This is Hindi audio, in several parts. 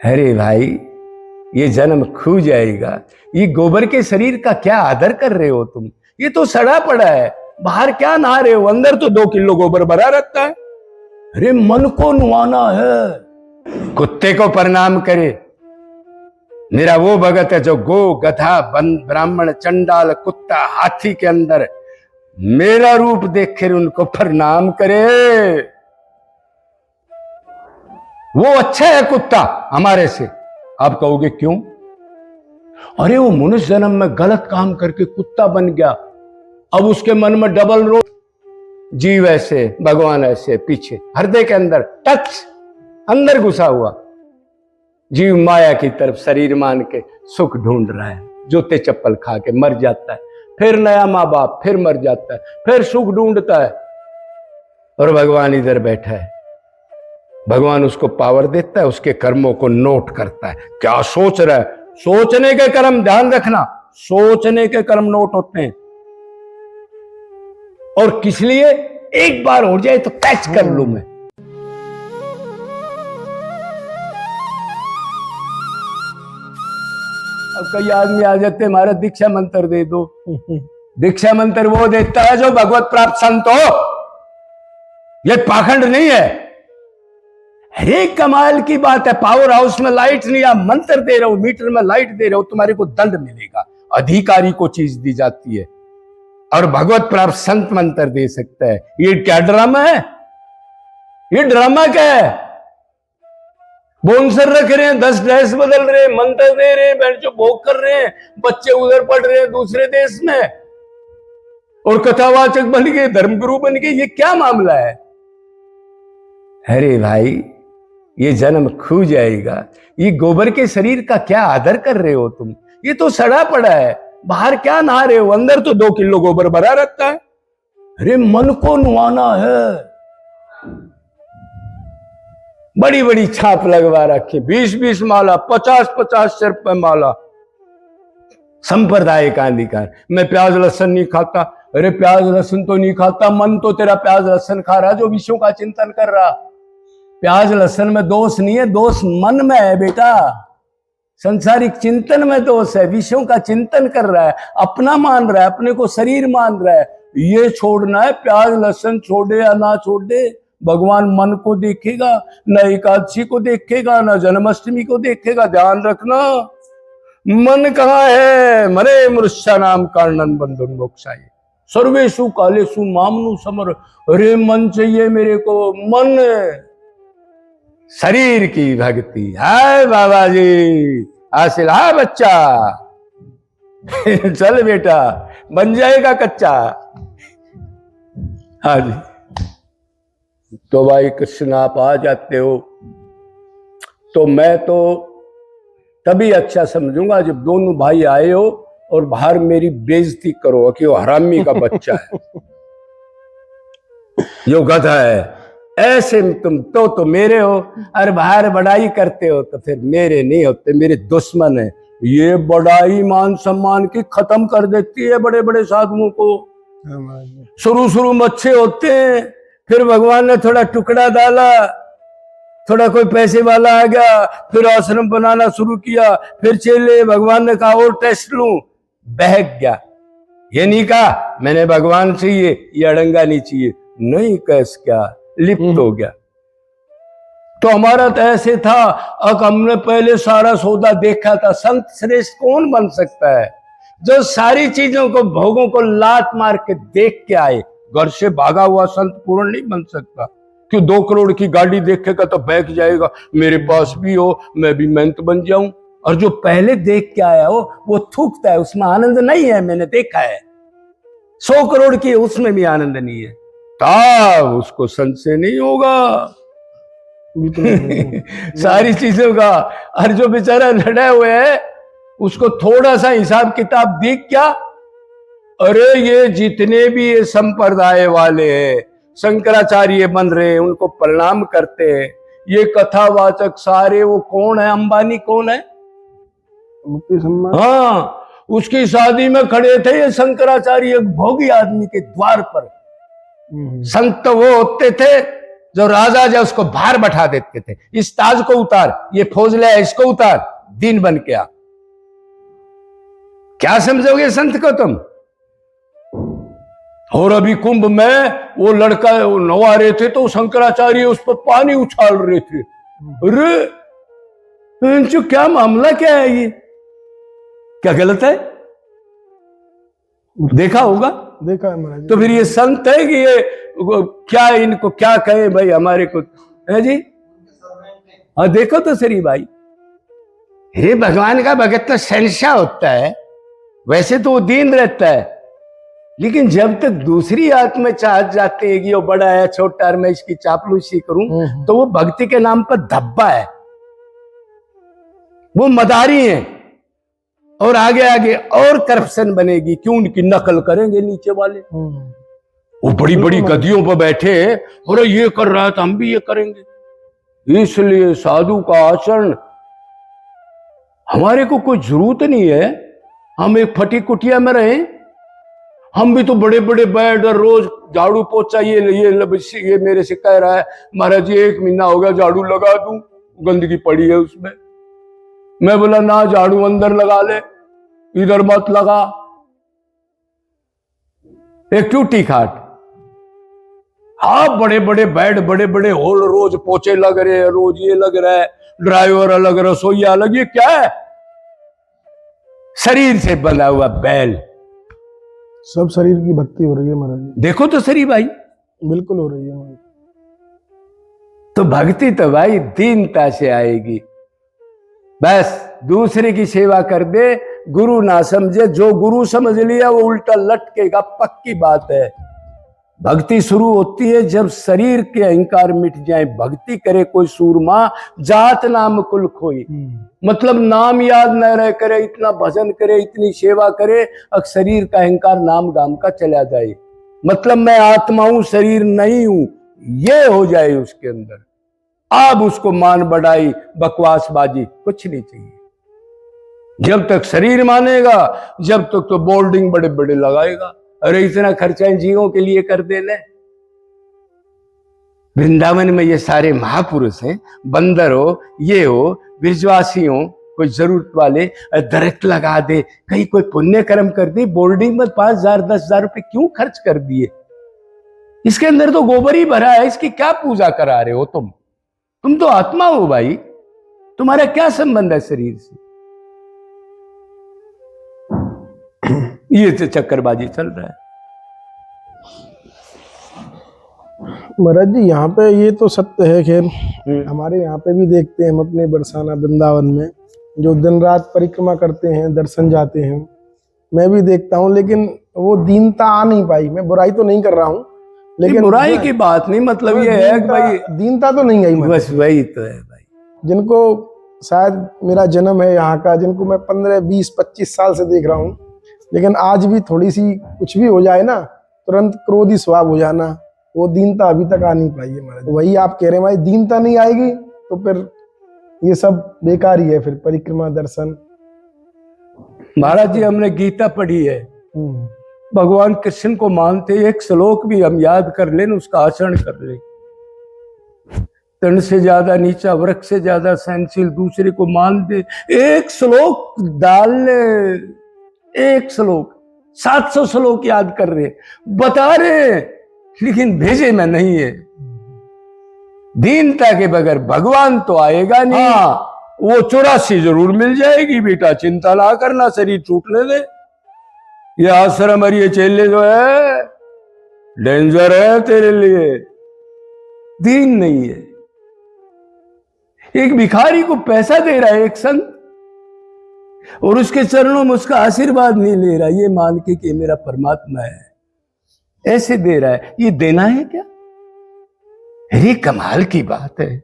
अरे भाई, ये जन्म खू जाएगा। ये गोबर के शरीर का क्या आदर कर रहे हो तुम? ये तो सड़ा पड़ा है। बाहर क्या नहा रहे हो? अंदर तो 2 किलो गोबर भरा रहता है। अरे मन को नुआना है। कुत्ते को प्रणाम करे। मेरा वो भगत है जो गो, गधा, ब्राह्मण, चंडाल, कुत्ता, हाथी के अंदर मेरा रूप देख कर उनको प्रणाम करे। वो अच्छा है कुत्ता हमारे से। आप कहोगे क्यों? अरे वो मनुष्य जन्म में गलत काम करके कुत्ता बन गया, अब उसके मन में डबल रोल। जीव ऐसे, भगवान ऐसे, पीछे हृदय के अंदर टच अंदर घुसा हुआ। जीव माया की तरफ शरीर मान के सुख ढूंढ रहा है, जूते चप्पल खा के मर जाता है, फिर नया माँ बाप, फिर मर जाता है, फिर सुख ढूंढता है। और भगवान इधर बैठा है। भगवान उसको पावर देता है, उसके कर्मों को नोट करता है। क्या सोच रहा है? सोचने के कर्म, ध्यान रखना, सोचने के कर्म नोट होते हैं। और किस लिए? एक बार हो जाए तो कैच कर लूं मैं। अब कई आदमी आ जाते हैं, हमारा दीक्षा मंत्र दे दो। दीक्षा मंत्र वो देता है जो भगवत प्राप्त संत हो। ये पाखंड नहीं है। अरे कमाल की बात है, पावर हाउस में लाइट नहीं, आप मंत्र दे रहे हो, मीटर में लाइट दे रहे हो, तुम्हारे को दंड मिलेगा। अधिकारी को चीज दी जाती है और भगवत प्राप्त संत मंत्र दे सकता है। ये क्या ड्रामा है? ये ड्रामा क्या है? बोनसर रख रहे हैं, 10 ड्रेस बदल रहे हैं, मंत्र दे रहे हैं, बैठ जो भोग कर रहे हैं, बच्चे उधर पढ़ रहे हैं दूसरे देश में, और कथावाचक बन गए, धर्मगुरु बन गए। ये क्या मामला है? अरे भाई, ये जन्म खू जाएगा। ये गोबर के शरीर का क्या आदर कर रहे हो तुम? ये तो सड़ा पड़ा है। बाहर क्या नहा रहे हो? अंदर तो 2 किलो गोबर भरा रहता है। अरे मन को नुआना है। बड़ी बड़ी छाप लगवा रखी, 20-20 माला, 50-50 सिर पे माला। संप्रदाय का अधिकार। मैं प्याज लहसुन नहीं खाता। अरे प्याज लहसुन तो नहीं खाता, मन तो तेरा प्याज लहसुन खा रहा, जो विषयों का चिंतन कर रहा। प्याज लहसुन में दोष नहीं है, दोष मन में है बेटा। संसारिक चिंतन में दोष है। विषयों का चिंतन कर रहा है, अपना मान रहा है, अपने को शरीर मान रहा है। ये छोड़ना है। प्याज लहसुन छोड़े या ना छोड़े, भगवान मन को देखेगा, न एकादशी को देखेगा, न जन्माष्टमी को देखेगा। ध्यान रखना, मन कहाँ है? मरे मृष्या नाम कारणन बंधन मोक्षाय सर्वेषु कालेषु मामनु समर। अरे मन चाहिए मेरे को, मन। शरीर की भक्ति। हाय बाबा जी, हासिल। हाँ बच्चा चल बेटा, बन जाएगा कच्चा। हाँ जी। तो भाई कृष्ण आप आ जाते हो तो मैं तो तभी अच्छा समझूंगा जब दोनों भाई आए हो और बाहर मेरी बेइज्जती करो कि वो हरामी का बच्चा है, यो गधा है। ऐसे तुम तो मेरे हो और बाहर बड़ाई करते हो तो फिर मेरे नहीं होते, मेरे दुश्मन है। ये बड़ाई मान सम्मान की खत्म कर देती है बड़े बड़े साधुओं को। शुरू में अच्छे होते हैं, फिर भगवान ने थोड़ा टुकड़ा डाला, थोड़ा कोई पैसे वाला आ गया, फिर आश्रम बनाना शुरू किया, फिर चले, भगवान ने कहा और टेस्ट लूं, बहक गया। ये नहीं कहा मैंने भगवान से ये अड़ंगा नहीं चाहिए, नहीं कैस क्या लिप्त हो गया। तो हमारा तो ऐसे था। अब हमने पहले सारा सौदा देखा था। संत श्रेष्ठ कौन बन सकता है? जो सारी चीजों को, भोगों को लात मार के देख के आए। घर से भागा हुआ संत पूर्ण नहीं बन सकता। क्यों 2 करोड़ की गाड़ी देखेगा तो बहक जाएगा, मेरे पास भी हो, मैं भी मेहनत बन जाऊं। और जो पहले देख के आया हो वो थूकता है, उसमें आनंद नहीं है। मैंने देखा है, 100 करोड़ की, उसमें भी आनंद नहीं है। तब उसको संशय नहीं होगा सारी चीजों का। और जो बेचारा लड़ा हुए है उसको थोड़ा सा हिसाब किताब दिख क्या? अरे ये जितने भी ये संप्रदाय वाले हैं, शंकराचार्य बन रहे हैं, उनको प्रणाम करते हैं। ये कथावाचक सारे वो कौन है? अंबानी कौन है? हाँ, उसकी शादी में खड़े थे ये शंकराचार्य, भोगी आदमी के द्वार पर। संत वो होते थे जो राजा जो उसको बाहर बैठा देते थे, इस ताज को उतार, ये फौज ले इसको उतार, दीन बन के आ। क्या समझोगे संत को तुम? और अभी कुंभ में वो लड़का वो नवा रहे थे तो शंकराचार्य उस पर पानी उछाल रहे थे। अरे जो क्या मामला क्या है, ये क्या गलत है? देखा होगा, देखा है महाराज। तो फिर ये संत है कि ये क्या, इनको क्या कहे भाई, हमारे को है जी। और देखो तो सही भाई, हे भगवान का भगत तो शहंशाह होता है, वैसे तो वो दीन रहता है, लेकिन जब तक दूसरी आत्मा चाहत जाते हैं कि वो बड़ा है छोटा है, मैं इसकी चापलूसी करूं, तो वो भक्ति के नाम पर धब्बा है, वो मदारी है। और आगे आगे और करप्शन बनेगी, क्यों? उनकी नकल करेंगे नीचे वाले, वो बड़ी बड़ी गद्दियों पर बैठे और ये कर रहा है तो हम भी ये करेंगे। इसलिए साधु का आचरण हमारे को कोई जरूरत नहीं है, हम एक फटी कुटिया में रहे। हम भी तो बड़े बड़े बेड और रोज झाड़ू पोछा ये मेरे से कह रहा है महाराज जी 1 महीना हो गया झाड़ू लगा दूं, गंदगी पड़ी है उसमें। मैं बोला ना, झाड़ू अंदर लगा ले, इधर मत लगा। एक टूटी खाट, हाँ बड़े बड़े बेड, बड़े बड़े होल, रोज पोछे लग रहे हैं, रोज ये लग रहा है, ड्राइवर अलग, रसोईया अलग, ये क्या है? शरीर से बना हुआ बैल। सब शरीर की भक्ति हो रही है महाराज। देखो तो सही भाई, बिल्कुल हो रही है महाराज। तो भक्ति तो भाई दीनता से आएगी। बस दूसरे की सेवा कर दे, गुरु ना समझे, जो गुरु समझ लिया वो उल्टा लटकेगा, पक्की बात है। भक्ति शुरू होती है जब शरीर के अहंकार मिट जाए। भक्ति करे कोई सूरमा, जात नाम कुल खोई। मतलब नाम याद न रह करे, इतना भजन करे, इतनी सेवा करे, अब शरीर का अहंकार नाम गाम का चला जाए। मतलब मैं आत्मा हूं, शरीर नहीं हूं, ये हो जाए उसके अंदर। अब उसको मान बढ़ाई, बकवासबाजी कुछ नहीं चाहिए। जब तक शरीर मानेगा, जब तक तो बोर्डिंग बड़े बड़े लगाएगा। अरे इतना खर्चा इन जीवों के लिए कर देने। वृंदावन में ये सारे महापुरुष हैं, बंदर हो, ये हो, ब्रिजवासी हो, कोई जरूरत वाले दरख्त लगा दे, कहीं कोई पुण्य कर्म कर दे, बोर्डिंग में 5,000 10,000 रुपए क्यों खर्च कर दिए? इसके अंदर तो गोबर ही भरा है, इसकी क्या पूजा करा रहे हो तुम तो आत्मा हो भाई, तुम्हारा क्या संबंध है शरीर से? ये तो चक्करबाजी चल रहा है महाराज जी। यहाँ पे ये तो सत्य है, खैर हमारे यहाँ पे भी देखते हैं हम अपने बरसाना वृंदावन में, जो दिन रात परिक्रमा करते हैं, दर्शन जाते हैं, मैं भी देखता हूँ, लेकिन वो दीनता आ नहीं पाई। मैं बुराई तो नहीं कर रहा हूँ, लेकिन बुराई की बात नहीं, मतलब ये है कि भाई दीनता तो नहीं आई। बस वही तो है भाई, जिनको शायद मेरा जन्म है यहाँ का, जिनको मैं 15 20 25 साल से देख रहा हूँ, लेकिन आज भी थोड़ी सी कुछ भी हो जाए ना, तुरंत क्रोधी स्वभाव हो जाना, वो दीनता अभी तक आ नहीं पाई है महाराज। वही आप कह रहे हैं भाई, दीनता नहीं आएगी तो फिर ये सब बेकार ही है, फिर परिक्रमा दर्शन। महाराज जी हमने गीता पढ़ी है, भगवान कृष्ण को मानते, एक श्लोक भी हम याद कर लें, उसका आचरण कर ले। तन से ज्यादा नीचा, वृक्ष से ज्यादा सहनशील, दूसरे को मान दे। एक श्लोक डाल ले, एक श्लोक, 700 श्लोक याद कर रहे, बता रहे, लेकिन भेजे में नहीं है। दीनता के बगैर भगवान तो आएगा नहीं। हाँ, वो 84 जरूर मिल जाएगी बेटा, चिंता ना करना, शरीर छूटने दे। ये आश्रम और ये चेले जो है डेंजर है तेरे लिए, दीन नहीं है। एक भिखारी को पैसा दे रहा है एक संत, और उसके चरणों में उसका आशीर्वाद नहीं ले रहा, ये मान के कि मेरा परमात्मा है, ऐसे दे रहा है। ये देना है क्या? अरे कमाल की बात है।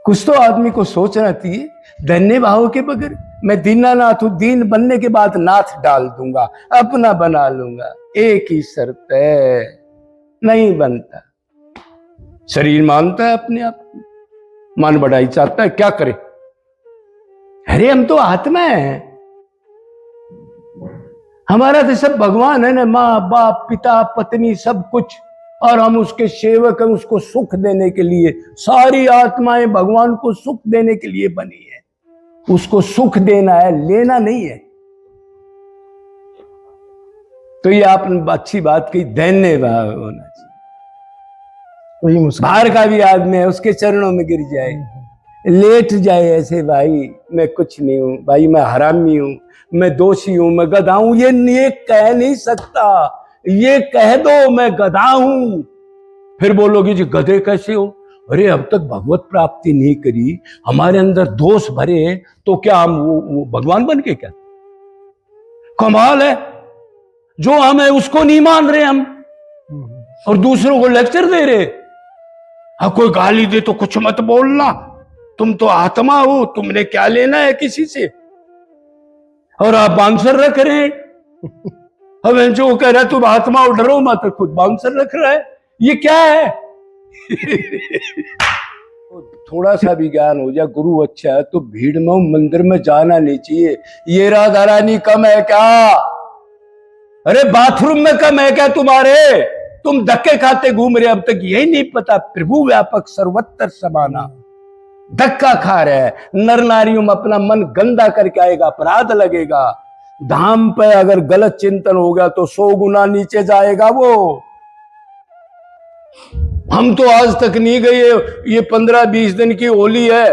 कुछ तो आदमी को सोचना चाहिए। धन्य भाव के बगैर मैं दीनानाथ हूं, दीन बनने के बाद नाथ डाल दूंगा, अपना बना लूंगा। एक ही शर्त है, नहीं बनता। शरीर मानता है अपने आप को, मान बढ़ाई चाहता है, क्या करे? अरे हम तो आत्मा है, हमारा तो सब भगवान है ना, माँ बाप पिता पत्नी सब कुछ, और हम उसके सेवक हैं, उसको सुख देने के लिए। सारी आत्माएं भगवान को सुख देने के लिए बनी है, उसको सुख देना है, लेना नहीं है। तो ये आपने अच्छी बात कही, दैन्य भाव होना चाहिए। वही मुस्कान। बाहर का भी आदमी है, उसके चरणों में गिर जाए, लेट जाए ऐसे, भाई मैं कुछ नहीं हूं, भाई मैं हरामी हूं, मैं दोषी हूं, मैं गधा हूं, ये कह नहीं सकता। ये कह दो मैं गधा हूं, फिर बोलोगे जी गधे कैसे हो? अरे अब तक भगवत प्राप्ति नहीं करी, हमारे अंदर दोष भरे, तो क्या हम वो भगवान बन के क्या? कमाल है, जो हम है उसको नहीं मान रहे हम, और दूसरों को लेक्चर दे रहे। हाँ, कोई गाली दे तो कुछ मत बोलना, तुम तो आत्मा हो, तुमने क्या लेना है किसी से? और आप बाउंसर रख रहे हैं। हमें जो कह रहा है तुम आत्मा हो, डरो मत, खुद बाउंसर रख रहा है, ये क्या है? थोड़ा सा भी ज्ञान हो जाए, गुरु अच्छा है तो भीड़ में मंदिर में जाना नहीं चाहिए। ये राधा रानी कम है क्या? अरे बाथरूम में कम है क्या तुम्हारे? तुम धक्के खाते घूम रहे, अब तक यही नहीं पता प्रभु व्यापक सर्वत्र समाना। धक्का खा रहे हैं, नर नारियों में अपना मन गंदा करके आएगा, अपराध लगेगा। धाम पे अगर गलत चिंतन हो गया तो 100 गुना नीचे जाएगा वो। हम तो आज तक नहीं गए, ये 15-20 दिन की होली है,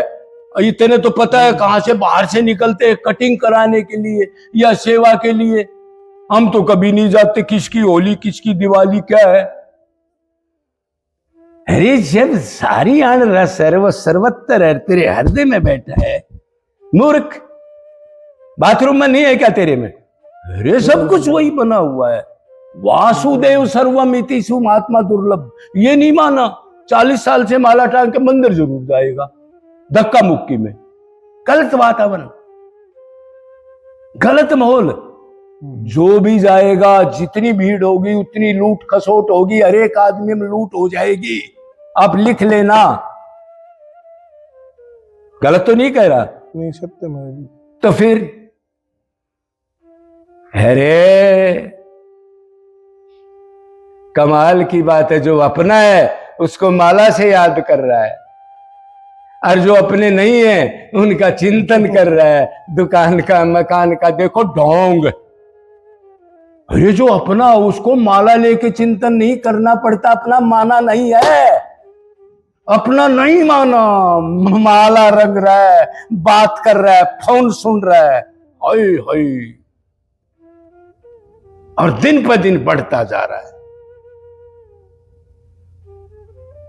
इतने तो पता है कहां से बाहर से निकलते हैं कटिंग कराने के लिए या सेवा के लिए। हम तो कभी नहीं जाते, किसकी होली किसकी दिवाली क्या है। अरे जब सारी आन रस है, वो सर्वत्र है, तेरे हृदय में बैठा है। मूर्ख, बाथरूम में नहीं है क्या तेरे में? अरे सब कुछ वही बना हुआ है। वासुदेव सर्वमिति सुमात्मा दुर्लभ, ये नहीं माना, 40 साल से माला टांग के मंदिर जरूर जाएगा, धक्का मुक्की में। गलत वातावरण, गलत माहौल, जो भी जाएगा, जितनी भीड़ होगी उतनी लूट खसोट होगी, हर एक आदमी में लूट हो जाएगी। आप लिख लेना, गलत तो नहीं कह रहा? नहीं, सत्य महाराज। तो फिर अरे कमाल की बात है, जो अपना है उसको माला से याद कर रहा है, और जो अपने नहीं है उनका चिंतन कर रहा है, दुकान का मकान का देखो ढोंग। अरे जो अपना उसको माला लेके चिंतन नहीं करना पड़ता, अपना माना नहीं है, अपना नहीं माना, माला रंग रहा है, बात कर रहा है, फोन सुन रहा है, हाय हाय, और दिन पर दिन बढ़ता जा रहा है।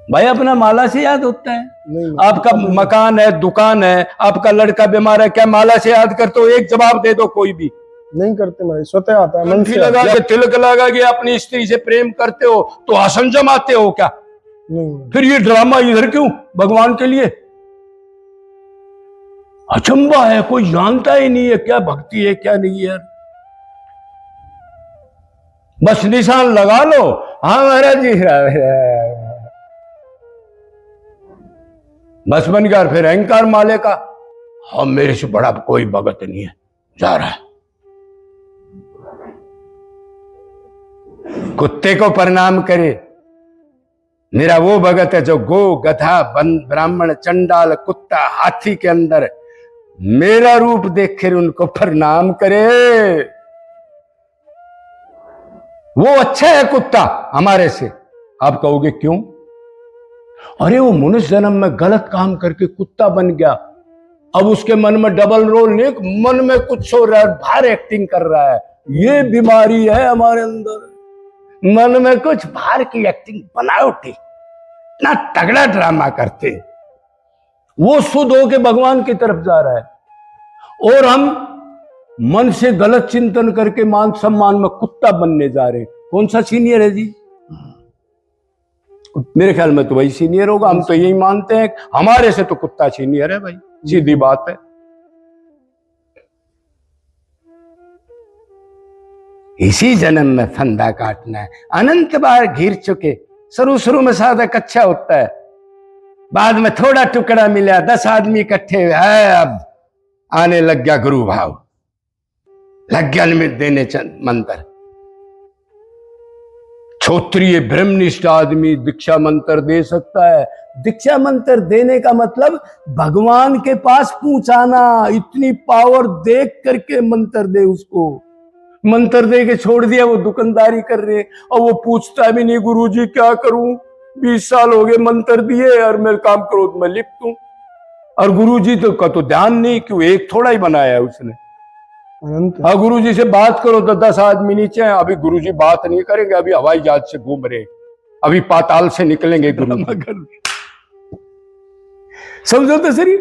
भाई अपना माला से याद होता है? नहीं, आपका मकान है, दुकान है, आपका लड़का बीमार है, क्या माला से याद करते हो? एक जवाब दे दो कोई भी। नहीं करते महाराज, स्वतः आता है, मन से लगा के, तिलक लगा के अपनी स्त्री से प्रेम करते हो तो आसन जमाते हो क्या? नहीं। फिर ये ड्रामा इधर क्यों भगवान के लिए? अचंबा है, कोई जानता ही नहीं है क्या भक्ति है क्या नहीं है यार। बस निशान लगा लो, हाँ महाराज जी, बस बन गया। फिर अहंकार माले का, हाँ मेरे से बड़ा कोई भगत नहीं है, जा रहा है। कुत्ते को प्रणाम करे, मेरा वो भगत है जो गो गधा ब्राह्मण चंडाल कुत्ता हाथी के अंदर मेरा रूप देख कर उनको प्रणाम करे। वो अच्छा है कुत्ता हमारे से। आप कहोगे क्यों? अरे वो मनुष्य जन्म में गलत काम करके कुत्ता बन गया, अब उसके मन में डबल रोल नहीं, मन में कुछ हो रहा है, बाहर एक्टिंग कर रहा है। ये बीमारी है हमारे अंदर, मन में कुछ बाहर की एक्टिंग बनावटी, इतना तगड़ा ड्रामा करते, वो शुद्ध होके भगवान की तरफ जा रहा है, और हम मन से गलत चिंतन करके मान सम्मान में कुत्ता बनने जा रहे। कौन सा सीनियर है जी? मेरे ख्याल में तो वही सीनियर होगा। हम तो यही मानते हैं, हमारे से तो कुत्ता सीनियर है भाई, सीधी बात है। इसी जन्म में फंदा काटना है, अनंत बार घिर चुके। शुरू में साधक अच्छा होता है, बाद में थोड़ा टुकड़ा मिला, 10 आदमी इकट्ठे हुए, अब आने लग गया गुरु भाव, लग गया निमित्त देने मंत्र, क्षत्रिय ब्रह्मनिष्ठ आदमी दीक्षा मंत्र दे सकता है। दीक्षा मंत्र देने का मतलब भगवान के पास पहुंचाना। इतनी पावर देख करके मंत्र दे उसको। मंत्र दे के छोड़ दिया, वो दुकानदारी कर रहे और वो पूछता भी नहीं गुरुजी क्या करूं, 20 साल हो गए मंत्र दिए और मैं काम क्रोध में लिप्त हूं। और गुरुजी तो का तो ध्यान नहीं, क्यों एक थोड़ा ही बनाया है उसने। हाँ, गुरुजी से बात करो तो 10 आदमी नीचे हैं। अभी गुरुजी बात नहीं करेंगे, अभी हवाई जहाज से घूम रहे, अभी पाताल से निकलेंगे गुरु। समझो तो सही।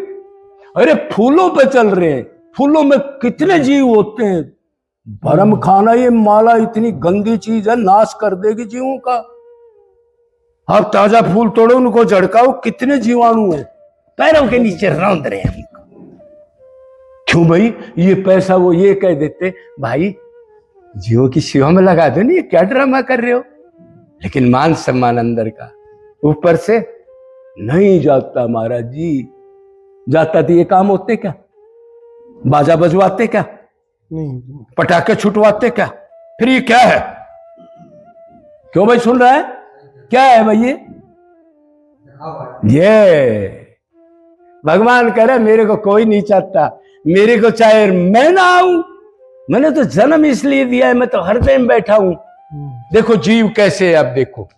अरे फूलों पे चल रहे हैं, फूलों में कितने जीव होते हैं। भरम खाना, ये माला इतनी गंदी चीज है, नाश कर देगी जीवों का। आप ताजा फूल तोड़ो, उनको झड़काओ, कितने जीवाणु हैं पैरों के नीचे रौंद रहे हैं। क्यों भाई, ये पैसा वो ये कह देते भाई जीवों की सेवा में लगा दो, नहीं क्या ड्रामा कर रहे हो। लेकिन मान सम्मान अंदर का, ऊपर से नहीं जाता महाराज जी। जाता तो ये काम होते क्या, बाजा बजवाते क्या, नहीं, पटाखे छुटवाते क्या, फिर ये क्या है। क्यों भाई सुन रहा है, क्या है भाई ये भगवान कह रहा है मेरे को कोई नहीं चाहता, मेरे को चाहे मैं ना आऊं, मैंने तो जन्म इसलिए दिया है, मैं तो हृदय में बैठा हूं। देखो जीव कैसे है, अब देखो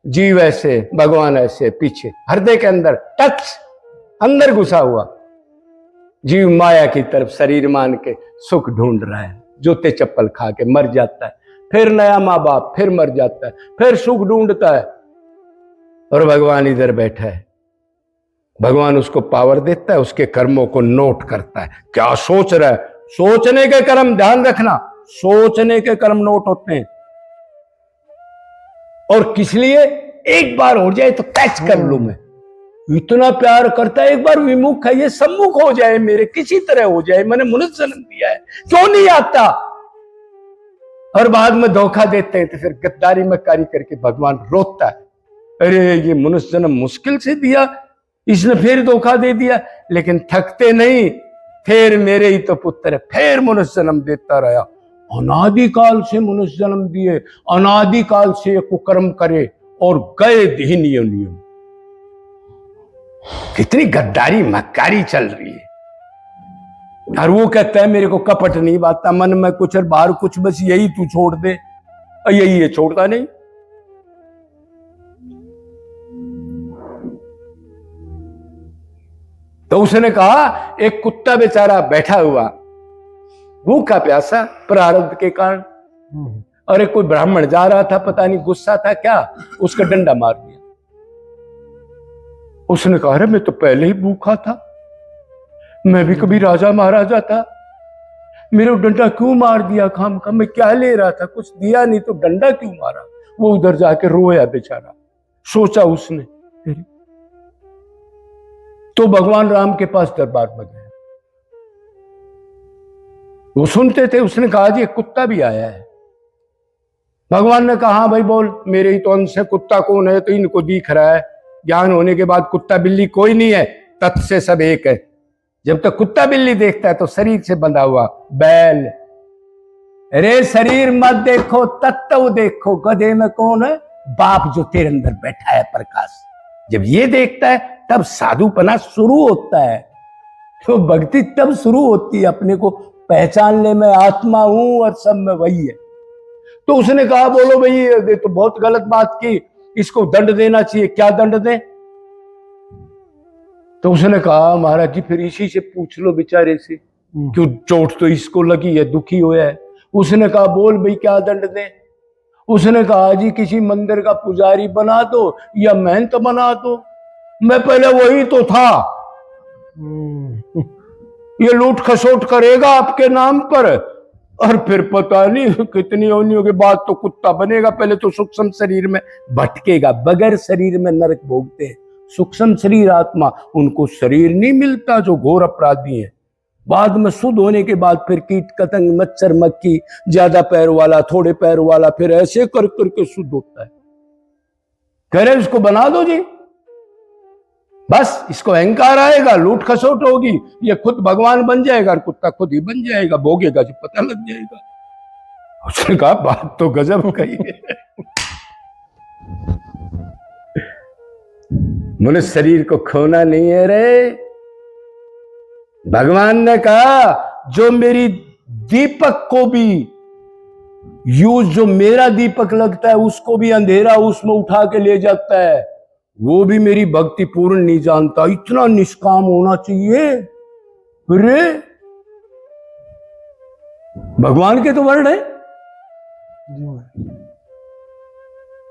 जीव ऐसे, भगवान ऐसे पीछे हृदय के अंदर टच अंदर घुसा हुआ। जीव माया की तरफ शरीर मान के सुख ढूंढ रहा है, जूते चप्पल खा के मर जाता है, फिर नया माँ बाप, फिर मर जाता है, फिर सुख ढूंढता है। और भगवान इधर बैठा है, भगवान उसको पावर देता है, उसके कर्मों को नोट करता है, क्या सोच रहा है। सोचने के कर्म, ध्यान रखना, सोचने के कर्म नोट होते हैं। और किस लिए, एक बार हो जाए तो कैच कर लूं मैं, इतना प्यार करता है। एक बार विमुख है, ये सम्मुख हो जाए मेरे, किसी तरह हो जाए, मैंने मनुष्य जन्म दिया है, क्यों नहीं आता। और बाद में धोखा देते हैं, तो फिर गद्दारी मक्कारी करके भगवान रोता है, अरे ये मनुष्य जन्म मुश्किल से दिया, इसने फिर धोखा दे दिया। लेकिन थकते नहीं, फिर मेरे ही तो पुत्र है, फिर मनुष्य जन्म देता रहा। अनादिकाल से मनुष्य जन्म दिए, अनादिकाल से कुकर्म करे और गए नियम नियम। कितनी गद्दारी मक्कारी चल रही है। और वो कहता है मेरे को कपट नहीं बाता, मन में कुछ और बाहर कुछ, बस यही तू छोड़ दे, और यही है, छोड़ता नहीं। तो उसने कहा एक कुत्ता बेचारा बैठा हुआ, भूखा प्यासा प्रारब्ध के कारण, और एक कोई ब्राह्मण जा रहा था, पता नहीं गुस्सा था क्या, उसका डंडा मार दिया। उसने कहा अरे मैं तो पहले ही भूखा था, मैं भी कभी राजा महाराजा था, मेरे डंडा क्यों मार दिया खाम खा, मैं क्या ले रहा था, कुछ दिया नहीं तो डंडा क्यों मारा। वो उधर जाके रोया बेचारा, सोचा उसने। तो भगवान राम के पास दरबार में गया, वो सुनते थे। उसने कहा जी एक कुत्ता भी आया है। भगवान ने कहा हाँ भाई बोल, मेरे ही तो अंश है, कुत्ता कौन है, तो इनको दिख रहा है। ज्ञान होने के बाद कुत्ता बिल्ली कोई नहीं है, तत् से सब एक है। जब तक कुत्ता बिल्ली देखता है तो शरीर से बंधा हुआ बैल, अरे शरीर मत देखो, तत्व देखो। गधे में कौन है, बाप जो तेरे अंदर बैठा है प्रकाश। जब ये देखता है तब साधुपना शुरू होता है, तो भक्ति तब शुरू होती है। अपने को पहचान ले, मैं आत्मा हूं और सब में वही है। तो उसने कहा बोलो भाई ये तो बहुत गलत बात की, इसको दंड देना चाहिए, क्या दंड दें। तो उसने कहा महाराज जी फिर इसी से पूछ लो बेचारे से, क्यों चोट तो इसको लगी है, दुखी हुआ है। उसने कहा बोल भाई क्या दंड दें। उसने कहा जी किसी मंदिर का पुजारी बना दो या महंत बना दो, मैं पहले वही तो था। ये लूट खसोट करेगा आपके नाम पर, और फिर पता नहीं कितनी योनियों के बाद तो कुत्ता बनेगा। पहले तो सूक्ष्म शरीर में भटकेगा, बगैर शरीर में नरक भोगते हैं। सूक्ष्म शरीर आत्मा, उनको शरीर नहीं मिलता जो घोर अपराधी है। बाद में शुद्ध होने के बाद फिर कीट पतंग मच्छर मक्खी, ज्यादा पैर वाला थोड़े पैर वाला, फिर ऐसे कर करके शुद्ध होता है। कह रहे इसको बना दो जी, बस इसको अहंकार आएगा, लूट खसोट होगी, ये खुद भगवान बन जाएगा और कुत्ता खुद ही बन जाएगा, भोगेगा जो पता लग जाएगा। उसने कहा बात तो गजब कही है। मनुष्य शरीर को खोना नहीं है रे। भगवान ने कहा जो मेरी दीपक को भी जो मेरा दीपक लगता है उसको भी अंधेरा उसमें उठा के ले जाता है, वो भी मेरी भक्ति पूर्ण नहीं जानता। इतना निष्काम होना चाहिए। अरे भगवान के तो वर्ण है।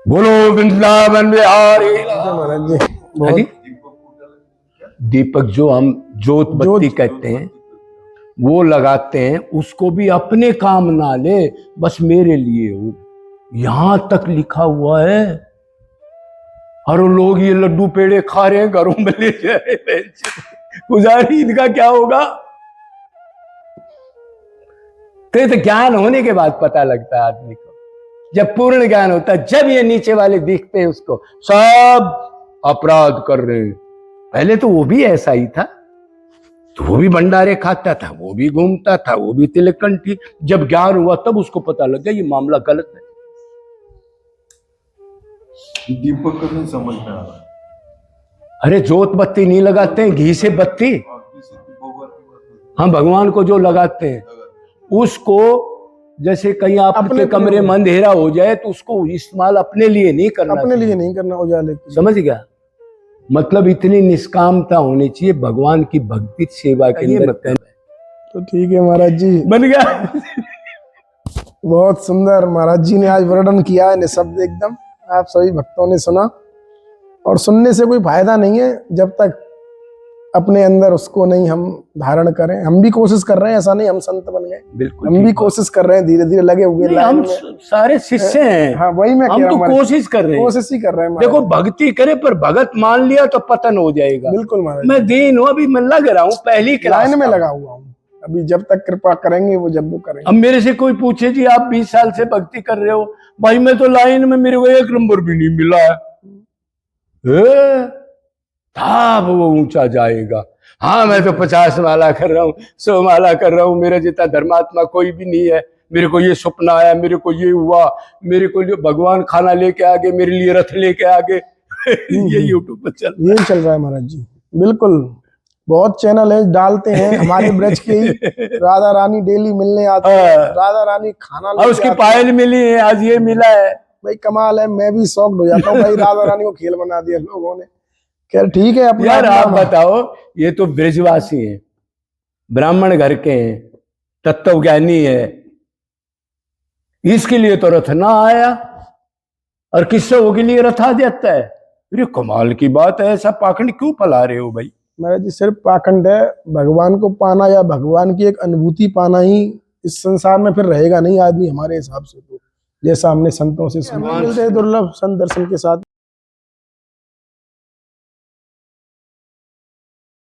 बोलो वृंदावन बिहारी महाराज जी हाँ जी। दीपक जो हम जोत बत्ती कहते हैं वो लगाते हैं, उसको भी अपने काम ना ले, बस मेरे लिए हो, यहां तक लिखा हुआ है। और लोग ये लड्डू पेड़े खा रहे हैं, घरों में ले जा रहे हैं। पुजारी इनका क्या होगा? तो ज्ञान होने के बाद पता लगता है आदमी को, जब पूर्ण ज्ञान होता है, जब ये नीचे वाले दिखते हैं उसको सब अपराध कर रहे हैं। पहले तो वो भी ऐसा ही था, तो वो भी भंडारे खाता था, वो भी घूमता था, वो भी तिलकंठी। जब ज्ञान हुआ तब उसको पता लगा ये मामला गलत है। दीपक का नहीं समझ में आ रहा। अरे जोत बत्ती नहीं लगाते हैं, घी से बत्ती। हाँ भगवान को जो लगाते हैं उसको, जैसे कहीं आपके कमरे में अंधेरा हो जाए तो उसको इस्तेमाल अपने लिए नहीं करना, अपने लिए नहीं करना, उजाले के लिए। समझ गया? मतलब इतनी निष्कामता होनी चाहिए भगवान की भक्ति सेवा के लिए। तो ठीक है महाराज जी, बन गया। बहुत सुंदर महाराज जी ने आज वर्णन किया है, निशब्द एकदम। आप सभी भक्तों ने सुना, और सुनने से कोई फायदा नहीं है जब तक अपने अंदर उसको नहीं हम धारण करें। हम भी कोशिश कर रहे हैं, ऐसा नहीं हम संत बन गए, बिल्कुल हम भी कोशिश कर रहे हैं, धीरे धीरे लगे हुए लाइन हम में। सारे शिष्य हैं। हाँ वही मैं हम कह रहा तो हूँ, कोशिश कर रहे हैं, कोशिश ही कर रहे हैं। देखो भक्ति करे, पर भगत मान लिया तो पतन हो जाएगा। बिल्कुल महाराज, मैं दीन हूँ, अभी मैं लग रहा हूँ, पहली क्लास लाइन में लगा हुआ हूँ। अभी जब तक कृपा करेंगे वो, जब वो करेंगे। अब मेरे से कोई पूछे जी आप 20 साल से भक्ति कर रहे हो, भाई मैं तो लाइन में, मेरे को 1 नंबर भी नहीं मिला है। था वो ऊंचा जाएगा। हाँ मैं तो 50 माला कर रहा हूँ, 100 माला कर रहा हूँ, मेरा जितना धर्मात्मा कोई भी नहीं है। मेरे को ये सपना आया, मेरे को ये हुआ, मेरे को भगवान खाना लेके आ गए, मेरे लिए रथ लेके आ गए। ये यूट्यूब पर चल, यही चल रहा है महाराज जी। बिल्कुल, बहुत चैनल है डालते हैं हमारे ब्रज के ही। राधा रानी डेली मिलने आते हैं, राधा रानी खाना और उसकी पायल मिली है, आज ये मिला है। भाई कमाल है, मैं भी शॉक्ड हो जाता हूँ भाई, राधा रानी को खेल बना दिया लोगों ने। खैर ठीक है। अपना यार आप बताओ, ये तो ब्रजवासी हैं, ब्राह्मण घर के हैं, तत्वज्ञानी है, इसके लिए तो रथ ना आया, और किससे के लिए रथ आ जाता है? अरे कमाल की बात है, ऐसा पाखंड क्यों फैला रहे हो भाई? महाराज जी सिर्फ पाखंड है, भगवान को पाना या भगवान की एक अनुभूति पाना ही इस संसार में फिर रहेगा नहीं आदमी हमारे हिसाब से। तो जैसा हमने संतों से सुना, दुर्लभ संत दर्शन के साथ